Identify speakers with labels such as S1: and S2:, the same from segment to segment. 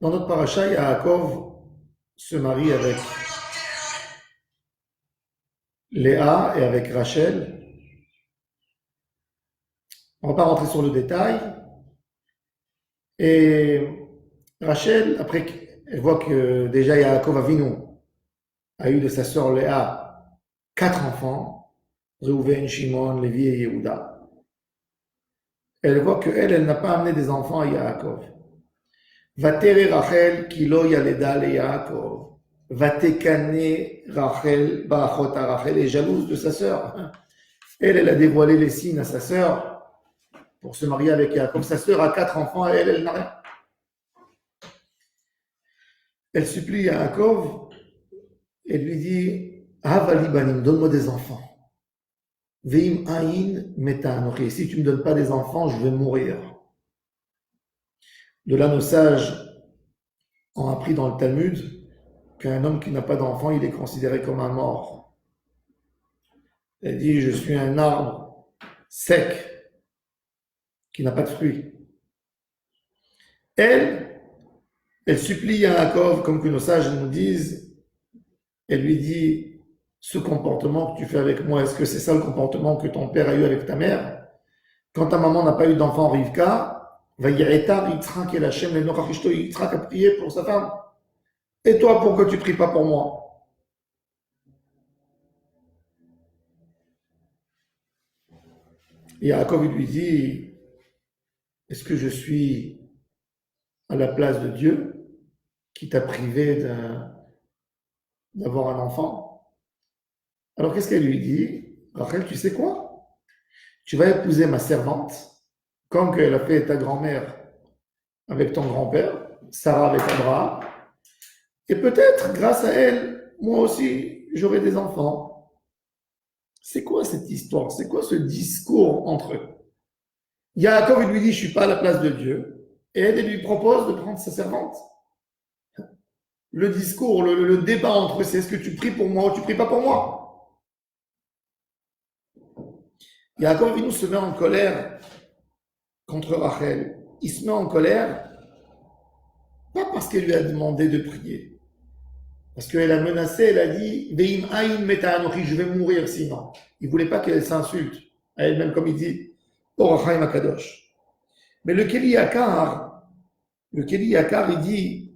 S1: Dans notre paracha, Yaakov se marie avec Léa et avec Rachel. On ne va pas rentrer sur le détail. Et Rachel, après, elle voit que déjà Yaakov Avinu a eu de sa sœur Léa 4 enfants, Reuven, Shimon, Lévi et Yehuda. Elle voit qu'elle, elle n'a pas amené des enfants à Yaakov. Vatere Rachel kilo yaleda le Yaakov. Vatekane Rachel barachot à Rachel est jalouse de sa sœur. Elle a dévoilé les signes à sa sœur pour se marier avec Yaakov. Sa sœur a 4 enfants et elle n'a rien. Elle supplie Yaakov et lui dit Havali banim, donne-moi des enfants. Veim aïn meta anochi. Si tu ne me donnes pas des enfants, je vais mourir. De là, nos sages ont appris dans le Talmud qu'un homme qui n'a pas d'enfant, il est considéré comme un mort. Elle dit je suis un arbre sec qui n'a pas de fruits. Elle supplie Yaakov, comme que nos sages nous disent, elle lui dit, ce comportement que tu fais avec moi, est-ce que c'est ça le comportement que ton père a eu avec ta mère? Quand ta maman n'a pas eu d'enfant, Rivka, Yitzhak a prié pour sa femme. Et toi, pourquoi tu pries pas pour moi? Et Yaakov lui dit, est-ce que je suis à la place de Dieu qui t'a privé d'avoir un enfant? Alors qu'est-ce qu'elle lui dit? Rachel, tu sais quoi? Tu vas épouser ma servante, comme qu'elle a fait ta grand-mère avec ton grand-père, Sarah avec Abraham, et peut-être, grâce à elle, moi aussi, j'aurai des enfants. C'est quoi cette histoire? C'est quoi ce discours entre eux? Yaakov, il lui dit, je ne suis pas à la place de Dieu, et elle lui propose de prendre sa servante. Le discours, le débat entre eux, c'est est-ce que tu pries pour moi ou tu pries pas pour moi? Yaakov, il nous se met en colère contre Rachel. Il se met en colère, pas parce qu'elle lui a demandé de prier, parce qu'elle a menacé, elle a dit Veim aïn meta anochi, je vais mourir sinon. Il ne voulait pas qu'elle s'insulte à elle-même, comme il dit Orachaim Akadosh. Mais le Keli Yakar, il dit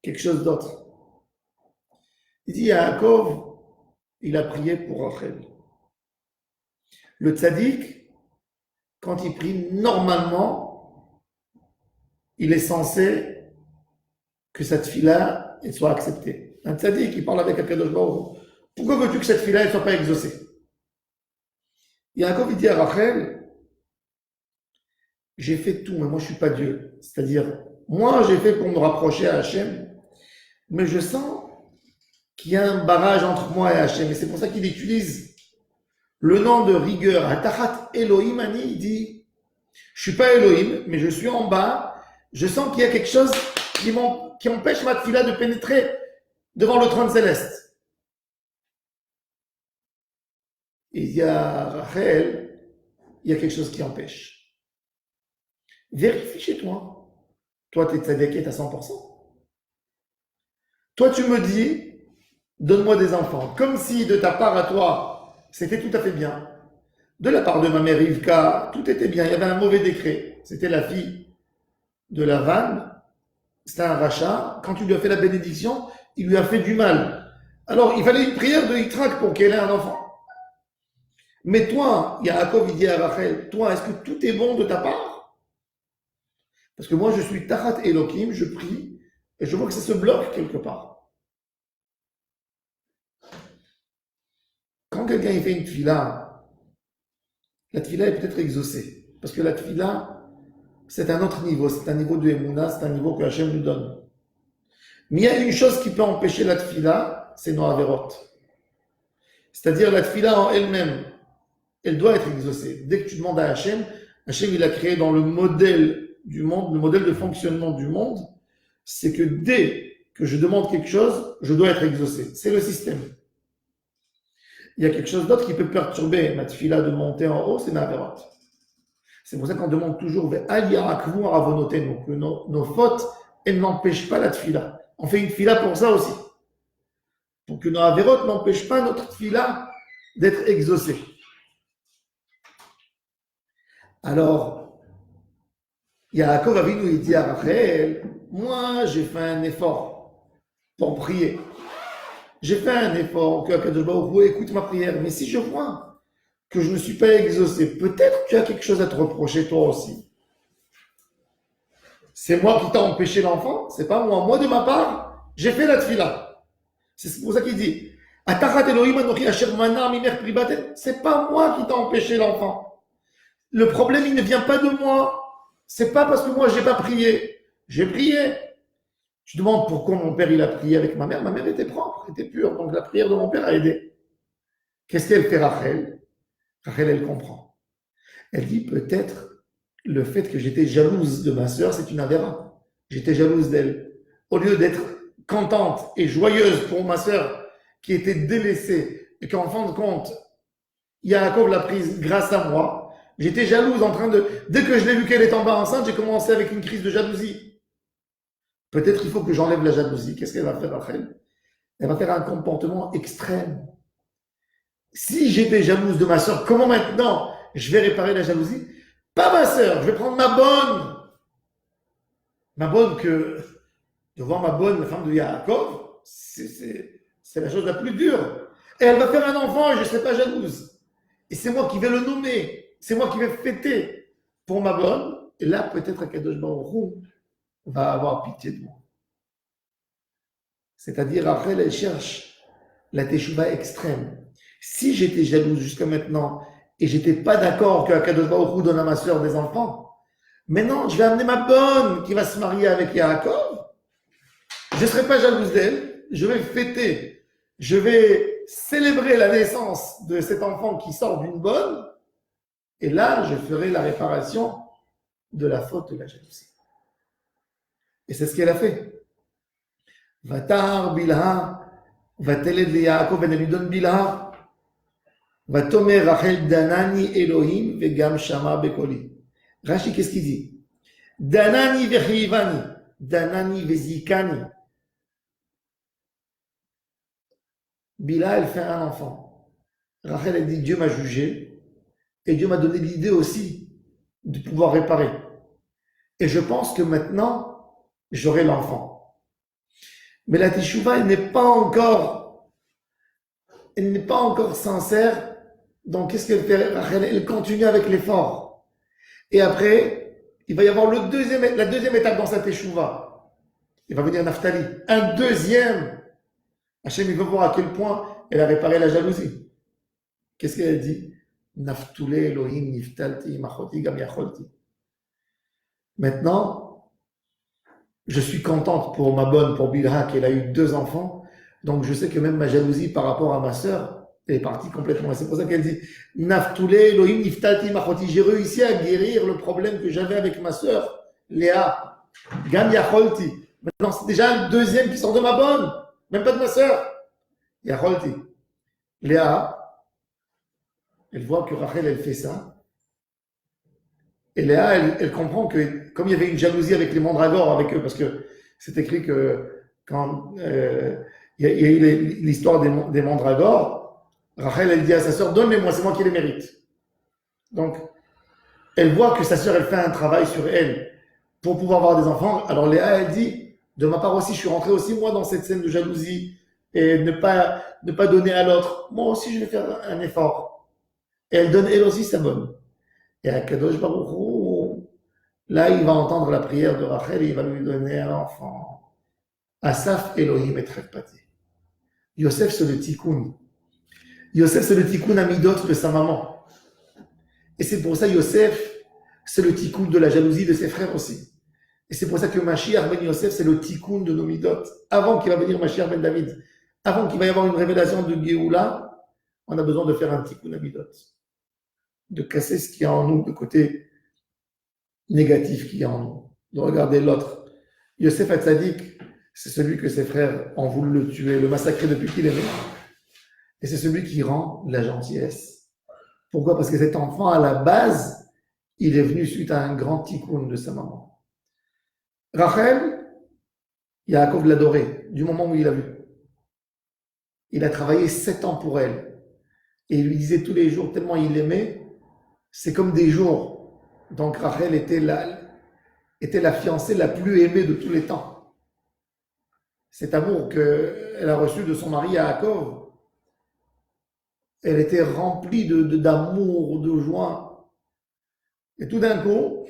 S1: quelque chose d'autre. Il dit Yaakov, il a prié pour Rachel. Le tzaddik, quand il prie, normalement, il est censé que cette fille-là soit acceptée. Un tzaddik qui parle avec Akadosh Baruch Hu, pourquoi veux-tu que cette fille-là ne soit pas exaucée? Yaakov, il dit à Rachel, j'ai fait tout, mais moi je ne suis pas Dieu. C'est-à-dire, moi j'ai fait pour me rapprocher à Hachem, mais je sens qu'il y a un barrage entre moi et Hachem. Et c'est pour ça qu'il utilise le nom de rigueur. Atachat Elohim Ani, il dit, je ne suis pas Elohim, mais je suis en bas. Je sens qu'il y a quelque chose qui empêche ma fille de pénétrer devant le trône céleste. Et il y a Rachel, il y a quelque chose qui empêche. Vérifie chez toi. Toi, tu es tzadékette à 100%. Toi, tu me dis, donne-moi des enfants. Comme si de ta part à toi, c'était tout à fait bien. De la part de ma mère Rivka, tout était bien. Il y avait un mauvais décret. C'était la fille de Lavan. C'était un rachat. Quand tu lui as fait la bénédiction, il lui a fait du mal. Alors, il fallait une prière de Yitzhak pour qu'elle ait un enfant. Mais toi, Yaakov, il dit à Rachel, toi, est-ce que tout est bon de ta part? Parce que moi, je suis Tachat Elohim, je prie, et je vois que ça se bloque quelque part. Quand quelqu'un il fait une tfila, la tfila est peut-être exaucée. Parce que la tfila, c'est un autre niveau, c'est un niveau de Emouna, c'est un niveau que Hachem nous donne. Mais il y a une chose qui peut empêcher la tfila, c'est nos averot. C'est-à-dire la tfila en elle-même, elle doit être exaucée. Dès que tu demandes à Hachem, Hachem il a créé dans le modèle du monde, le modèle de fonctionnement du monde, c'est que dès que je demande quelque chose, je dois être exaucé. C'est le système. Il y a quelque chose d'autre qui peut perturber ma tfila de monter en haut, c'est ma averot. C'est pour ça qu'on demande toujours que nos fautes, elles n'empêchent pas la tfila. On fait une tfila pour ça aussi. Pour que nos avérotes n'empêchent pas notre tfila d'être exaucée. Alors, Yaakov Avinu, il dit à Rachel, moi, j'ai fait un effort pour prier. J'ai fait un effort que Akadosh Baruch Hu écoute ma prière. Mais si je vois que je ne suis pas exaucé, peut-être que tu as quelque chose à te reprocher toi aussi. C'est moi qui t'ai empêché l'enfant, c'est pas moi. Moi, de ma part, j'ai fait la tfila. C'est pour ça qu'il dit, c'est pas moi qui t'ai empêché l'enfant. Le problème, il ne vient pas de moi. C'est pas parce que moi, j'ai pas prié. J'ai prié. Je demande pourquoi mon père, il a prié avec ma mère. Ma mère était propre, était pure. Donc, la prière de mon père a aidé. Qu'est-ce qu'elle fait, Rachel? Rachel, elle comprend. Elle dit peut-être le fait que j'étais jalouse de ma sœur, c'est une avéra. J'étais jalouse d'elle. Au lieu d'être contente et joyeuse pour ma sœur qui était délaissée et qu'en fin de compte, Yaakov l'a prise grâce à moi, j'étais jalouse en train de... Dès que je l'ai vu qu'elle est tombée enceinte, j'ai commencé avec une crise de jalousie. Peut-être qu'il faut que j'enlève la jalousie. Qu'est-ce qu'elle va faire, Rachel? Elle va faire un comportement extrême. Si j'étais jalouse de ma sœur, comment maintenant je vais réparer la jalousie? Pas ma sœur, je vais prendre ma bonne. Ma bonne que... De voir ma bonne, la femme de Yaakov, c'est la chose la plus dure. Et elle va faire un enfant et je ne serai pas jalouse. Et c'est moi qui vais le nommer. C'est moi qui vais fêter pour ma bonne. Et là, peut-être Akadosh Baruch Hu va avoir pitié de moi. C'est-à-dire, Rachel, elle cherche la teshuva extrême. Si j'étais jalouse jusqu'à maintenant et j'étais pas d'accord que Akadosh Baruch Hu donne à ma soeur des enfants, maintenant, je vais amener ma bonne qui va se marier avec Yaakov. Je ne serai pas jalouse d'elle. Je vais fêter. Je vais célébrer la naissance de cet enfant qui sort d'une bonne. Et là, je ferai la réparation de la faute de la jalousie. Et c'est ce qu'elle a fait. Vatar Bilha, Vateled le Yaakov ben lui donne Bilha. Vatomer Rachel Danani Elohim vegam Shama Bekoli. Rashi, qu'est-ce qu'il dit? Danani vechivani, Danani vezikani. Bilha, elle fait un enfant. Rachel, elle dit Dieu m'a jugé et Dieu m'a donné l'idée aussi de pouvoir réparer. Et je pense que maintenant, j'aurai l'enfant. Mais la teshuva, elle n'est pas encore sincère. Donc, qu'est-ce qu'elle fait? Rachel, elle continue avec l'effort. Et après, il va y avoir la deuxième étape dans sa teshuva. Il va venir Naphtali. Un deuxième. Hachem, il veut voir à quel point elle a réparé la jalousie. Qu'est-ce qu'elle dit? Naftule Elohim niftalti machoti gam yacholti. Maintenant, je suis contente pour ma bonne, pour Bilha, qu'elle a eu 2 enfants. Donc, je sais que même ma jalousie par rapport à ma sœur est partie complètement. Et c'est pour ça qu'elle dit Naftule Elohim niftalti machoti. J'ai réussi à guérir le problème que j'avais avec ma sœur, Léa. Gam yacholti. Maintenant, c'est déjà un deuxième qui sort de ma bonne. Même pas de ma sœur. Yacholti. Léa, elle voit que Rachel, elle fait ça. Et Léa, elle comprend que, comme il y avait une jalousie avec les mandragores, avec eux, parce que c'est écrit que quand il y a eu l'histoire des mandragores, Rachel, elle dit à sa sœur, donne-les-moi, c'est moi qui les mérite. Donc, elle voit que sa sœur, elle fait un travail sur elle pour pouvoir avoir des enfants. Alors Léa, elle dit, de ma part aussi, je suis rentré aussi, moi, dans cette scène de jalousie et ne pas donner à l'autre. Moi aussi, je vais faire un effort. Et elle donne, elle aussi, sa bonne. Et à Kadosh Baruch Hu, là, il va entendre la prière de Rachel et il va lui donner un enfant. Asaf Elohim et Trefpati. Yosef, c'est le tikkun. Yosef, c'est le tikkun amidot de sa maman. Et c'est pour ça, Yosef, c'est le tikkun de la jalousie de ses frères aussi. Et c'est pour ça que Mashiach ben Yosef, c'est le tikkun de nos midot. Avant qu'il va venir Mashiach ben David, avant qu'il va y avoir une révélation de Géoula, on a besoin de faire un tikkun amidot. De casser ce qu'il y a en nous, le côté négatif qu'il y a en nous. De regarder l'autre. Yosef Hatzadik, c'est celui que ses frères ont voulu le tuer, le massacrer depuis qu'il est né. Et c'est celui qui rend la gentillesse. Pourquoi? Parce que cet enfant, à la base, il est venu suite à un grand tikkun de sa maman. Rachel, Yaakov l'adorait du moment où il l'a vu. Il a travaillé 7 ans pour elle. Et il lui disait tous les jours, tellement il l'aimait, c'est comme des jours. Donc Rachel était la fiancée la plus aimée de tous les temps. Cet amour qu'elle a reçu de son mari Yaakov, elle était remplie d'amour, de joie. Et tout d'un coup,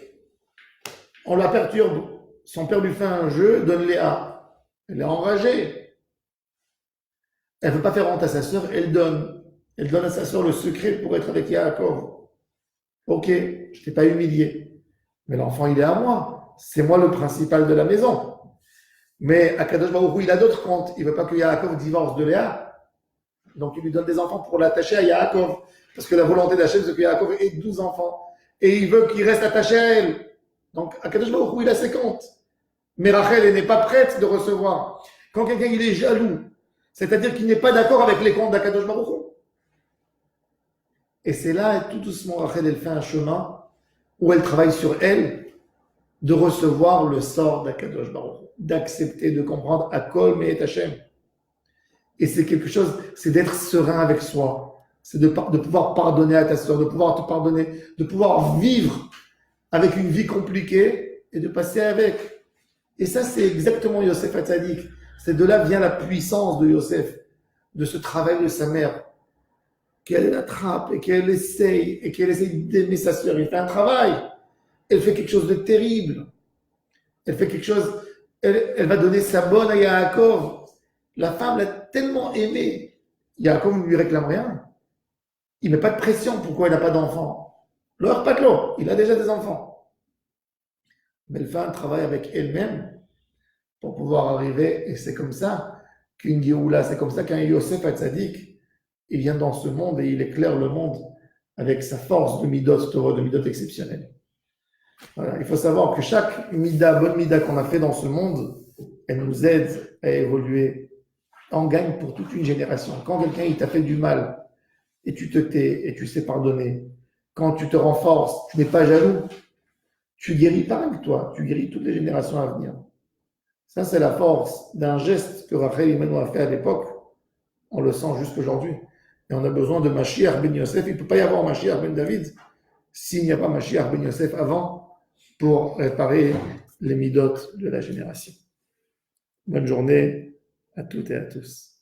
S1: on la perturbe. Son père lui fait un jeu, donne Léa. Elle est enragée. Elle ne veut pas faire honte à sa sœur, elle donne. Elle donne à sa sœur le secret pour être avec Yaakov. Ok, je t'ai pas humilié. Mais l'enfant, il est à moi. C'est moi le principal de la maison. Mais Akadosh Baruch Hu, il a d'autres comptes. Il ne veut pas que Yaakov divorce de Léa. Donc il lui donne des enfants pour l'attacher à Yaakov. Parce que la volonté d'Hachem, c'est que Yaakov ait 12 enfants. Et il veut qu'il reste attaché à elle. Donc Akadosh Baruch Hu, il a ses comptes. Mais Rachel, elle n'est pas prête de recevoir. Quand quelqu'un il est jaloux, c'est-à-dire qu'il n'est pas d'accord avec les comptes d'Akadosh Baruch Hu. Et c'est là, tout doucement, Rachel, elle fait un chemin où elle travaille sur elle, de recevoir le sort d'Akadosh Baruch Hu, d'accepter, de comprendre Akol Me'et Hashem. Et c'est quelque chose, c'est d'être serein avec soi, c'est de pouvoir pardonner à ta soeur, de pouvoir te pardonner, de pouvoir vivre avec une vie compliquée et de passer avec. Et ça, c'est exactement Yosef Hatzadik. C'est de là vient la puissance de Yosef, de ce travail de sa mère, qu'elle l'attrape et qu'elle essaye d'aimer sa sœur. Elle fait un travail. Elle fait quelque chose de terrible. Elle fait quelque chose, elle va donner sa bonne à Yaakov. La femme l'a tellement aimé. Yaakov ne lui réclame rien. Il ne met pas de pression pourquoi il n'a pas d'enfant. L'or pas de l'eau, il a déjà des enfants. Mais elle fait un travail avec elle-même pour pouvoir arriver, et c'est comme ça qu'une Géoula, c'est comme ça qu'un Yosef Hatzadik, il vient dans ce monde et il éclaire le monde avec sa force de midot Torah, de midot exceptionnelle. Voilà. Il faut savoir que chaque mida, bonne mida qu'on a fait dans ce monde, elle nous aide à évoluer. On gagne pour toute une génération. Quand quelqu'un il t'a fait du mal et tu te tais et tu sais pardonner, quand tu te renforces, tu n'es pas jaloux, tu guéris pas avec toi, tu guéris toutes les générations à venir. Ça, c'est la force d'un geste que Rachel Imenu a fait à l'époque. On le sent jusqu'aujourd'hui. Et on a besoin de Mashiach ben Yosef. Il ne peut pas y avoir Mashiach ben David s'il n'y a pas Mashiach ben Yosef avant pour réparer les midotes de la génération. Bonne journée à toutes et à tous.